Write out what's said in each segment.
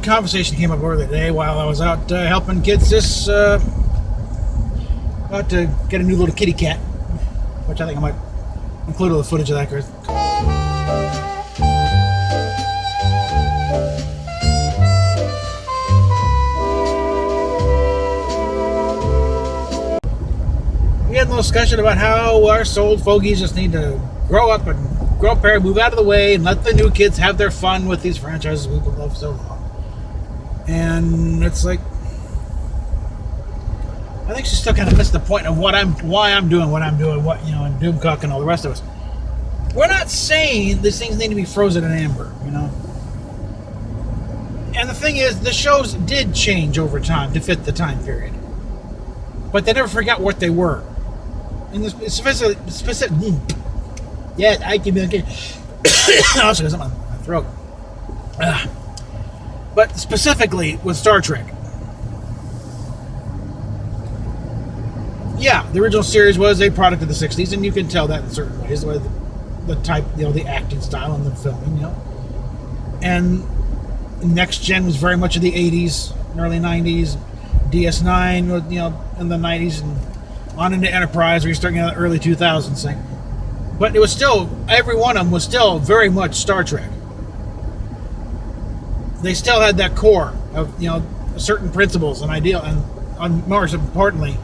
conversation came up earlier today while I was out helping kids about to get a new little kitty cat, which I think I might include all the footage of that. We had a little discussion about how our old fogies just need to grow up and grow up here, move out of the way, and let the new kids have their fun with these franchises we've loved so long. And it's like, I think she still kind of missed the point of why I'm doing what I'm doing, and Doomcock and all the rest of us. We're not saying these things need to be frozen in amber, And the thing is, the shows did change over time to fit the time period, but they never forgot what they were. And the specific. Yeah, I can be okay. Also, got something in my throat. But specifically with Star Trek. Yeah, the original series was a product of the 60s, and you can tell that in certain ways, the type, the acting style and the filming, And Next Gen was very much of the 80s, early 90s. DS9, in the 90s, and on into Enterprise, where you're starting in the early 2000s thing. But it was still, every one of them was still very much Star Trek. They still had that core of, certain principles and ideal, and more importantly,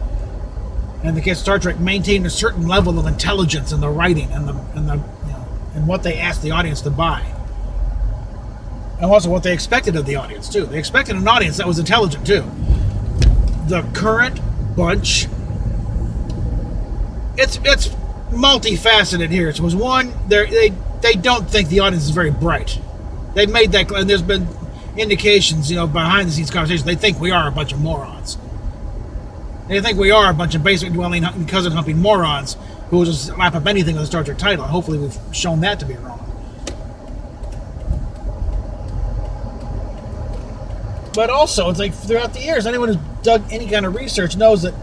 in the case of Star Trek, maintained a certain level of intelligence in the writing and and what they asked the audience to buy. And also what they expected of the audience, too. They expected an audience that was intelligent, too. The current bunch, it's multifaceted here. It was one, they don't think the audience is very bright. They've made that, and there's been indications, behind the scenes conversations, they think we are a bunch of morons. They think we are a bunch of basement dwelling, cousin humping morons who will just lap up anything with a Star Trek title. And hopefully we've shown that to be wrong. But also, it's like throughout the years, anyone who's dug any kind of research knows that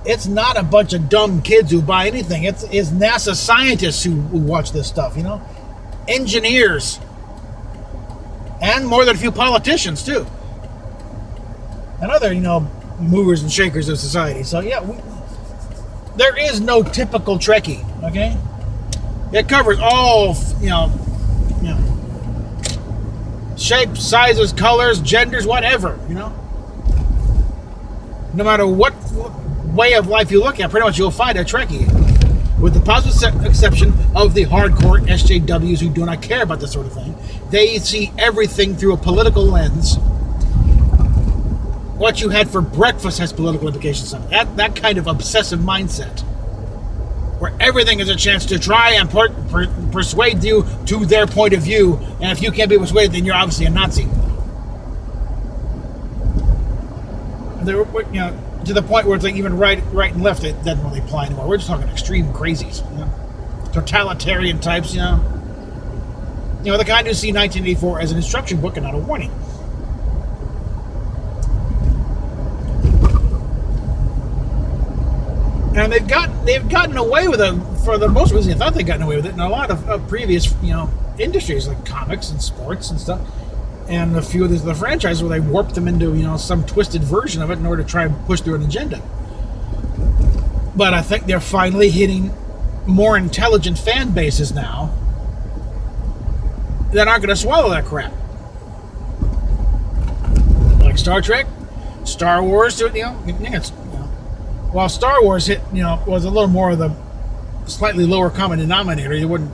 it's not a bunch of dumb kids who buy anything. It's NASA scientists who watch this stuff, engineers, and more than a few politicians too, and other movers and shakers of society. So yeah, there is no typical Trekkie. Okay, it covers all shapes, sizes, colors, genders, whatever, no matter what way of life you look at, pretty much you'll find a Trekkie, with the positive exception of the hardcore SJWs who do not care about this sort of thing. They see everything through a political lens. What you had for breakfast has political implications on it. That kind of obsessive mindset, where everything is a chance to try and persuade you to their point of view, and if you can't be persuaded, then you're obviously a Nazi. To the point where it's like even right and left, it doesn't really apply anymore. We're just talking extreme crazies, totalitarian types, the kind who see 1984 as an instruction book and not a warning. And they've gotten away with it for the most reason. I thought they'd gotten away with it in a lot of previous industries like comics and sports and stuff, and a few of the franchises where they warped them into some twisted version of it in order to try and push through an agenda. But I think they're finally hitting more intelligent fan bases now that aren't going to swallow that crap. Like Star Trek, Star Wars, while Star Wars was a little more of the slightly lower common denominator, you wouldn't,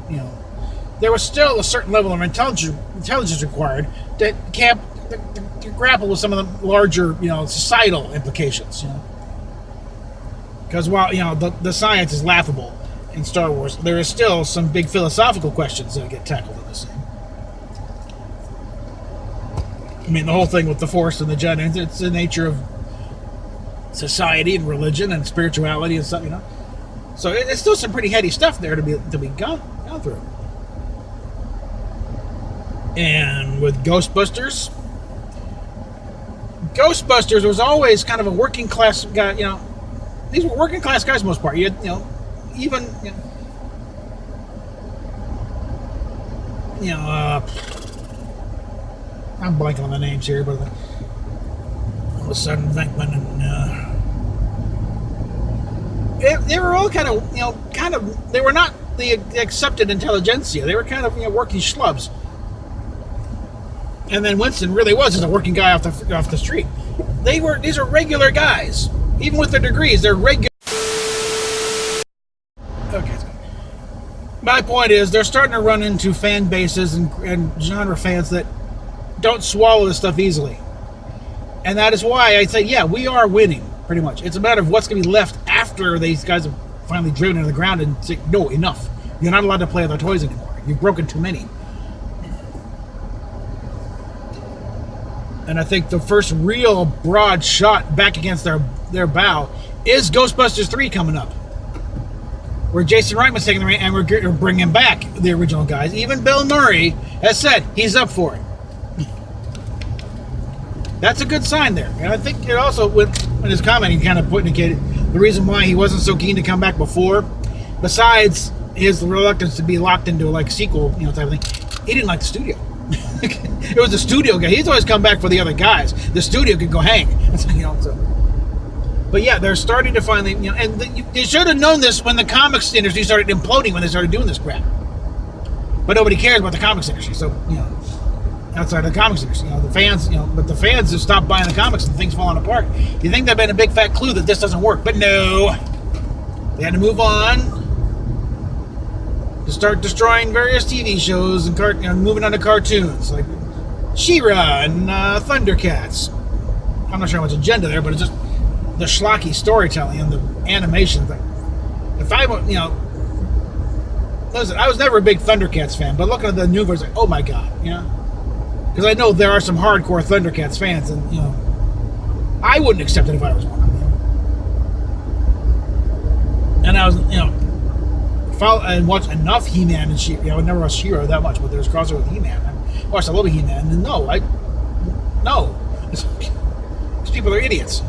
there was still a certain level of intelligence required to grapple with some of the larger, societal implications. Because while the science is laughable in Star Wars, there is still some big philosophical questions that get tackled in this thing. I mean, the whole thing with the Force and the Jedi, it's the nature of society and religion and spirituality and stuff, So it's still some pretty heady stuff there to be gone through. And with Ghostbusters was always kind of a working class guy. These were working class guys, for the most part. I'm blanking on the names here, but all of a sudden Venkman and they were all kind of, they were not the accepted intelligentsia. They were kind of, working schlubs. And then Winston really was just a working guy off the street. These are regular guys. Even with their degrees, they're regular. Okay. My point is, they're starting to run into fan bases and genre fans that don't swallow this stuff easily. And that is why I say, yeah, we are winning, pretty much. It's a matter of what's going to be left after these guys have finally driven into the ground and say, no, enough. You're not allowed to play with our toys anymore. You've broken too many. And I think the first real broad shot back against their bow is Ghostbusters 3 coming up, where Jason Reitman's taking the reign and we're bringing back the original guys. Even Bill Murray has said he's up for it. That's a good sign there. And I think it also, in his comment, he kind of indicated the reason why he wasn't so keen to come back before, besides his reluctance to be locked into a sequel, type of thing. He didn't like the studio. It was the studio guy. He's always come back for the other guys. The studio could go hang. But yeah, they're starting to finally, and they should have known this when the comics industry started imploding when they started doing this crap. But nobody cares about the comics industry. So, outside of the comics industry, the fans, but the fans have stopped buying the comics and things falling apart. You think that'd been a big fat clue that this doesn't work, but no. They had to move on to start destroying various TV shows and moving on to cartoons like She-Ra and Thundercats. I'm not sure how much agenda there, but it's just the schlocky storytelling and the animation thing. If I, listen, I was never a big Thundercats fan, but looking at the new version, oh my god, because I know there are some hardcore Thundercats fans, and I wouldn't accept it if I was one of them. And I was, I watched enough He-Man and She-Ra. I would never watch She-Ra that much, but there's crossover with He-Man. I watched a little He-Man, and no. These people are idiots.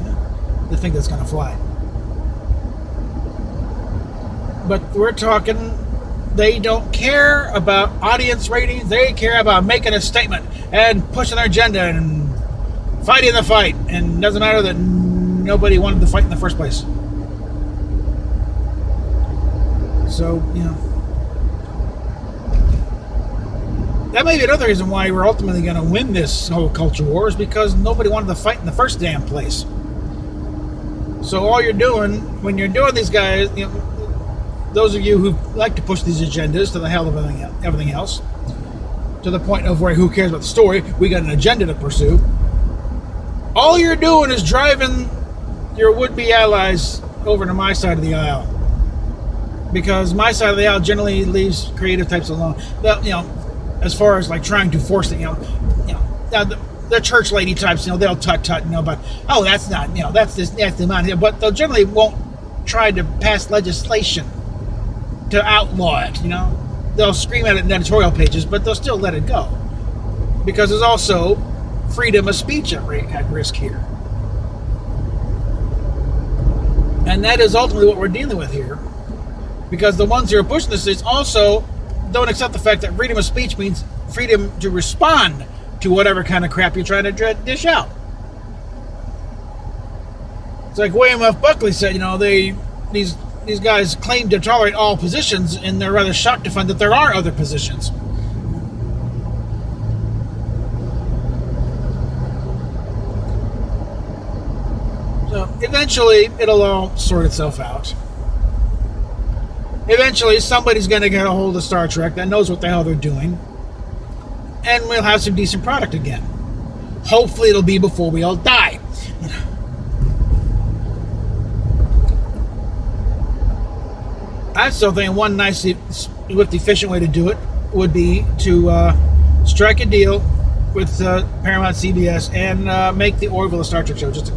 They think that's going to fly. But we're talking, they don't care about audience ratings. They care about making a statement and pushing their agenda and fighting the fight. And it doesn't matter that nobody wanted to fight in the first place. So, that may be another reason why we're ultimately going to win this whole culture war, is because nobody wanted to fight in the first damn place. So all you're doing, when you're doing these guys, those of you who like to push these agendas to the hell of everything else, to the point of where who cares about the story, we got an agenda to pursue. All you're doing is driving your would-be allies over to my side of the aisle. Because my side of the aisle generally leaves creative types alone. As far as trying to force it, the church lady types, they'll tut, but that's not, that's the amount here. But they'll generally won't try to pass legislation to outlaw it. They'll scream at it in editorial pages, but they'll still let it go because there's also freedom of speech at risk here, and that is ultimately what we're dealing with here. Because the ones who are pushing this also don't accept the fact that freedom of speech means freedom to respond to whatever kind of crap you're trying to dish out. It's like William F. Buckley said, these guys claim to tolerate all positions, and they're rather shocked to find that there are other positions. So eventually, it'll all sort itself out. Eventually, somebody's going to get a hold of Star Trek that knows what the hell they're doing, and we'll have some decent product again. Hopefully, it'll be before we all die. I still think one nice, efficient way to do it would be to strike a deal with Paramount CBS and make the Orville a Star Trek show. Just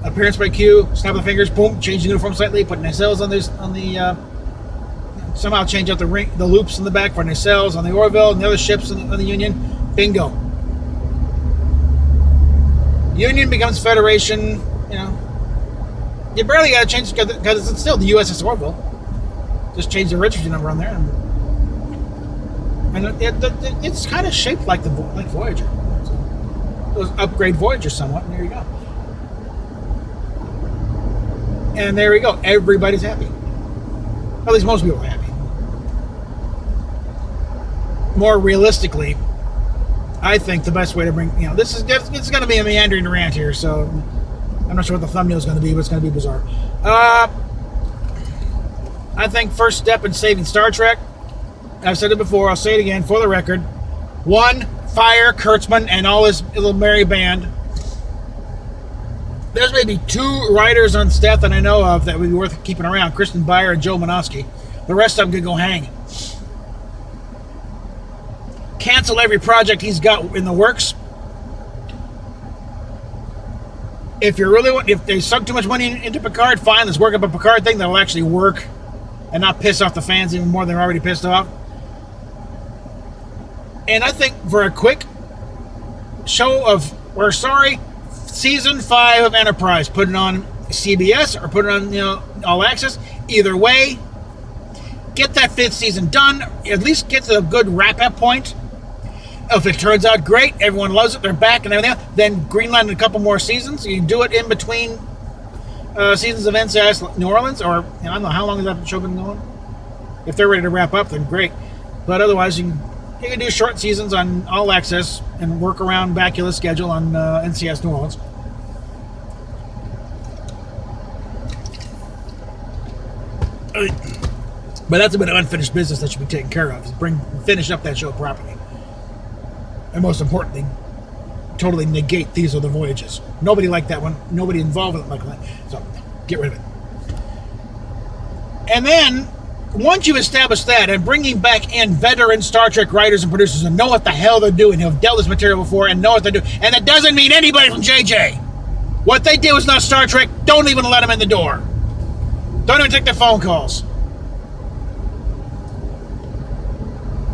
appearance by Q, snap of the fingers, boom, change the uniform slightly, put nacelles on the somehow change out the loops in the back for nacelles on the Orville and the other ships on the Union. Bingo. Union becomes Federation. You barely got to change because it's still the USS Orville. Just change the registry number on there, and it's kind of shaped like Voyager. So. upgrade Voyager somewhat, and there you go. And there we go. Everybody's happy. At least most people are happy. More realistically, I think the best way to bring, it's going to be a meandering rant here, so I'm not sure what the thumbnail is going to be, but it's going to be bizarre. I think first step in saving Star Trek, I've said it before, I'll say it again for the record. 1, fire Kurtzman and all his little merry band. There's maybe 2 writers on staff that I know of that would be worth keeping around, Kristen Beyer and Joe Monosky. The rest of them could go hang. Cancel every project he's got in the works. If they sunk too much money into Picard, fine, let's work up a Picard thing that will actually work and not piss off the fans even more than they're already pissed off. And I think for a quick show of, we're sorry, Season 5 of Enterprise, put it on CBS or put it on All Access. Either way, get that 5th season done. At least get to a good wrap-up point. If it turns out great, everyone loves it, they're back and everything else, then greenlight a couple more seasons. You do it in between seasons of NCIS New Orleans, or I don't know, how long has that show been going? If they're ready to wrap up, then great. But otherwise, you can do short seasons on All Access and work around Bakula's schedule on NCIS New Orleans. But that's a bit of unfinished business that should be taken care of. Finish up that show properly. And most importantly, totally negate These Are the Voyages. Nobody liked that one. Nobody involved with it like that. So, get rid of it. And then, once you've established that, and bringing back in veteran Star Trek writers and producers who know what the hell they're doing, who have dealt this material before and know what they're doing, and that doesn't mean anybody from JJ. What they did was not Star Trek. Don't even let them in the door. Don't even take their phone calls.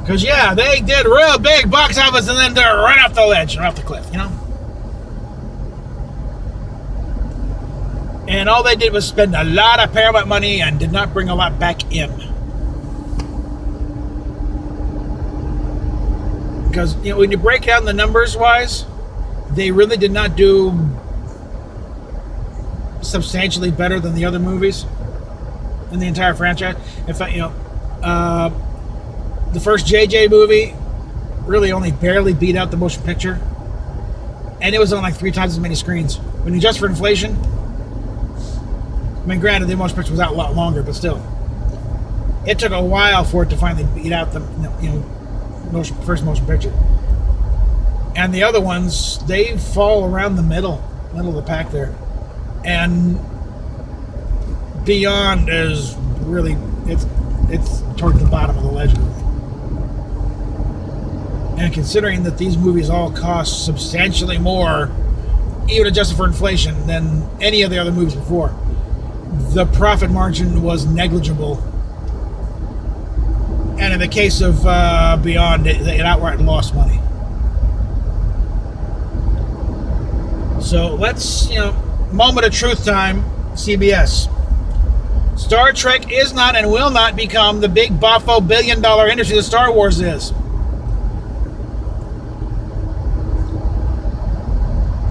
Because, they did real big box office and then they're right off the ledge, right off the cliff, And all they did was spend a lot of Paramount money and did not bring a lot back in. Because, when you break down the numbers-wise, they really did not do substantially better than the other movies in the entire franchise. In fact, the first JJ movie really only barely beat out the motion picture. And it was on like 3 times as many screens. When you adjust for inflation, I mean, granted, the motion picture was out a lot longer, but still. It took a while for it to finally beat out the first motion picture. And the other ones, they fall around the middle of the pack there. And Beyond is really, it's towards the bottom of the ledger. And considering that these movies all cost substantially more, even adjusted for inflation, than any of the other movies before, the profit margin was negligible. And in the case of Beyond, it outright lost money. So let's, moment of truth time, CBS. Star Trek is not and will not become the big boffo billion-dollar industry that Star Wars is.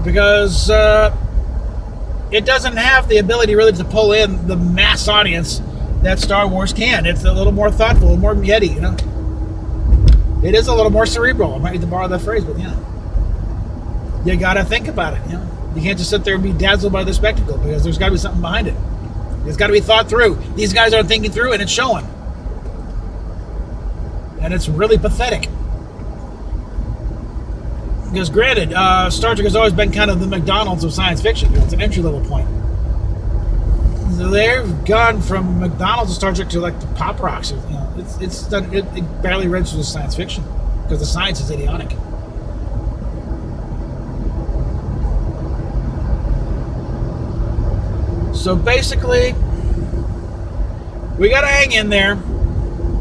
Because it doesn't have the ability really to pull in the mass audience that Star Wars can. It's a little more thoughtful, a little more Yeti, It is a little more cerebral. I might need to borrow that phrase, but you gotta think about it, You can't just sit there and be dazzled by the spectacle, because there's gotta be something behind it. It's gotta be thought through. These guys aren't thinking through, and it's showing. And it's really pathetic. Because granted, Star Trek has always been kind of the McDonald's of science fiction. It's an entry-level point. They've gone from McDonald's to Star Trek to like the pop rocks. It barely registers as science fiction because the science is idiotic. So basically, we got to hang in there.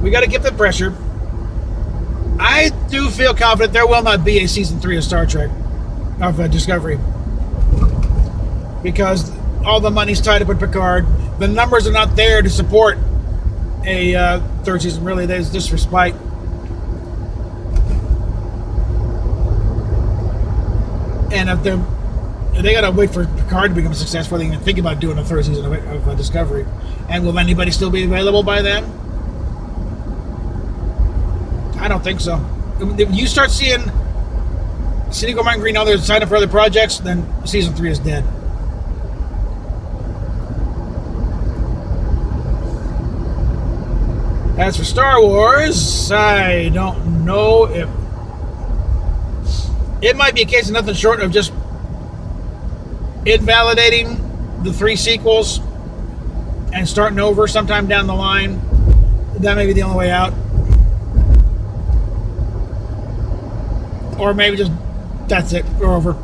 We got to give the pressure. I do feel confident there will not be a season 3 of Star Trek, of Discovery, because all the money's tied up with Picard. The numbers are not there to support a 3rd season. Really, there's just respite. And if they gotta wait for Picard to become a success before they even think about doing a third season of Discovery. And will anybody still be available by then? I don't think so. If you start seeing Sinead Martin Green others sign up for other projects, then season 3 is dead. As for Star Wars, I don't know if it might be a case of nothing short of just invalidating the 3 sequels and starting over sometime down the line. That may be the only way out. Or maybe just that's it. We're over.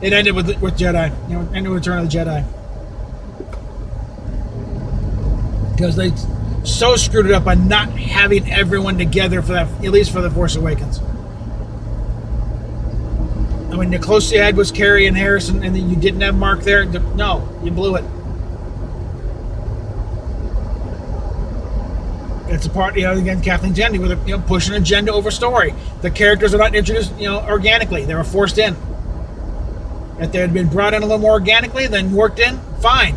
It ended with Jedi. Ended with Return of the Jedi. Because they so screwed it up by not having everyone together for that, at least for The Force Awakens. I mean, the closest you had was Carrie and Harrison, and then you didn't have Mark there. No, you blew it. It's a part, again, Kathleen Kennedy with pushing an agenda over story. The characters are not introduced, organically. They were forced in. If they had been brought in a little more organically, then worked in, fine,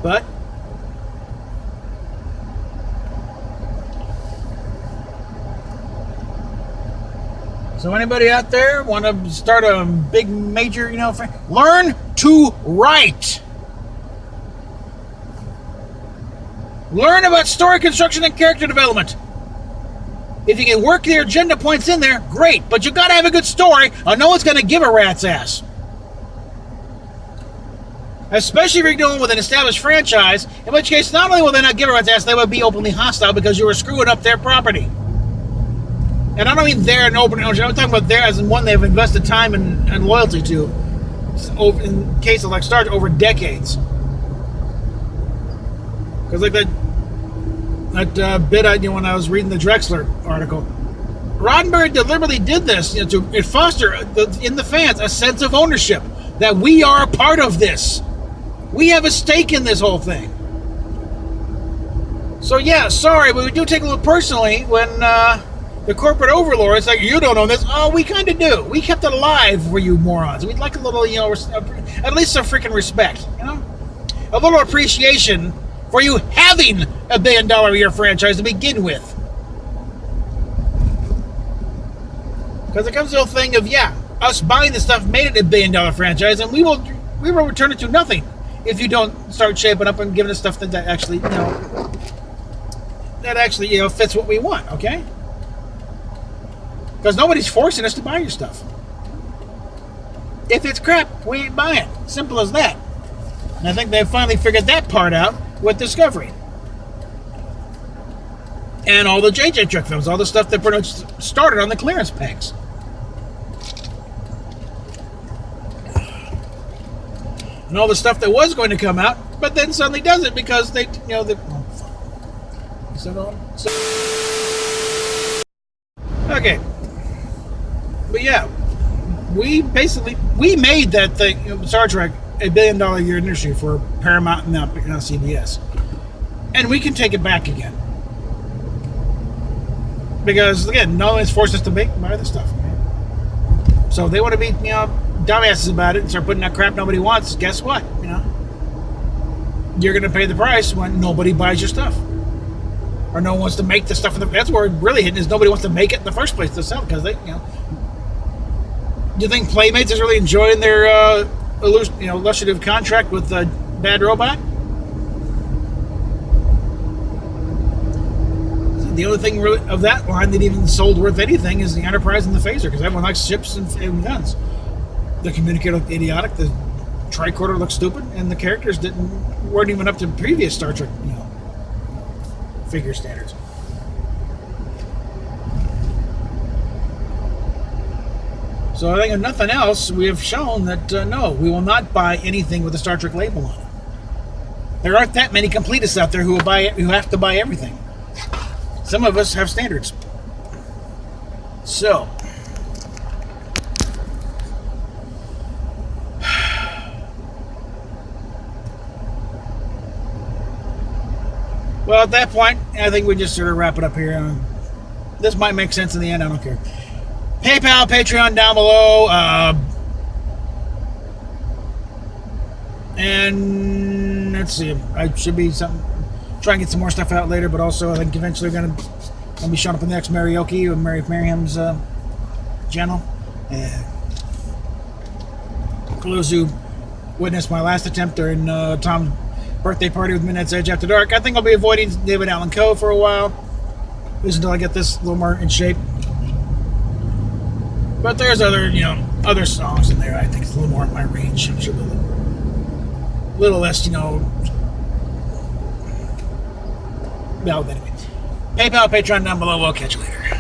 But so anybody out there want to start a big major, learn to write. Learn about story construction and character development. If you can work your agenda points in there, great. But you got to have a good story, or no one's going to give a rat's ass. Especially if you're dealing with an established franchise, in which case not only will they not give a rat's ass, they will be openly hostile because you were screwing up their property. And I don't mean there in open ownership. I'm talking about there as in one they have invested time and loyalty to. In case of like Star Trek, over decades. Because like that bit I when I was reading the Drexler article, Roddenberry deliberately did this to foster in the fans a sense of ownership that we are a part of this. We have a stake in this whole thing. So yeah, sorry, but we do take a little personally when the corporate overlords like, you don't own this. Oh, we kind of do. We kept it alive for you morons. We'd like a little, at least some freaking respect, a little appreciation for you having $1 billion a year franchise to begin with. Because it comes to the thing of, us buying this stuff made it $1 billion franchise, and we will return it to nothing if you don't start shaping up and giving us stuff that actually, fits what we want, okay? Because nobody's forcing us to buy your stuff. If it's crap, we ain't buying it. Simple as that. And I think they've finally figured that part out with Discovery. And all the J.J. Trek films, all the stuff that pretty much started on the clearance pegs. And all the stuff that was going to come out, but then suddenly doesn't because they, Okay. But yeah, we made that thing, Star Trek, $1 billion a year industry for Paramount and now CBS. And we can take it back again. Because, again, no one's forced us to buy this stuff. So if they want to be, dumbasses about it and start putting out crap nobody wants, guess what? You're going to pay the price when nobody buys your stuff. Or no one wants to make the stuff. That's where it really hit is nobody wants to make it in the first place to sell because they, Do you think Playmates is really enjoying their illustrative contract with Bad Robot? The only thing really of that line that even sold worth anything is the Enterprise and the Phaser, because everyone likes ships and guns. The communicator looked idiotic, the tricorder looked stupid, and the characters weren't even up to previous Star Trek, figure standards. So I think if nothing else, we have shown that no, we will not buy anything with a Star Trek label on it. There aren't that many completists out there who have to buy everything. Some of us have standards. So, well, at that point, I think we just sort of wrap it up here. This might make sense in the end. I don't care. PayPal, Patreon down below. And let's see. I should be try and get some more stuff out later, but also I think eventually we're gonna be showing up in the next karaoke with Mary Merriam's channel. And for those who witnessed my last attempt during Tom's birthday party with Midnight's Edge After Dark, I think I'll be avoiding David Allan Coe for a while, at least until I get this a little more in shape. But there's other songs in there I think it's a little more in my range. I'm sure a little less, well, anyway. PayPal, Patreon down below. We'll catch you later.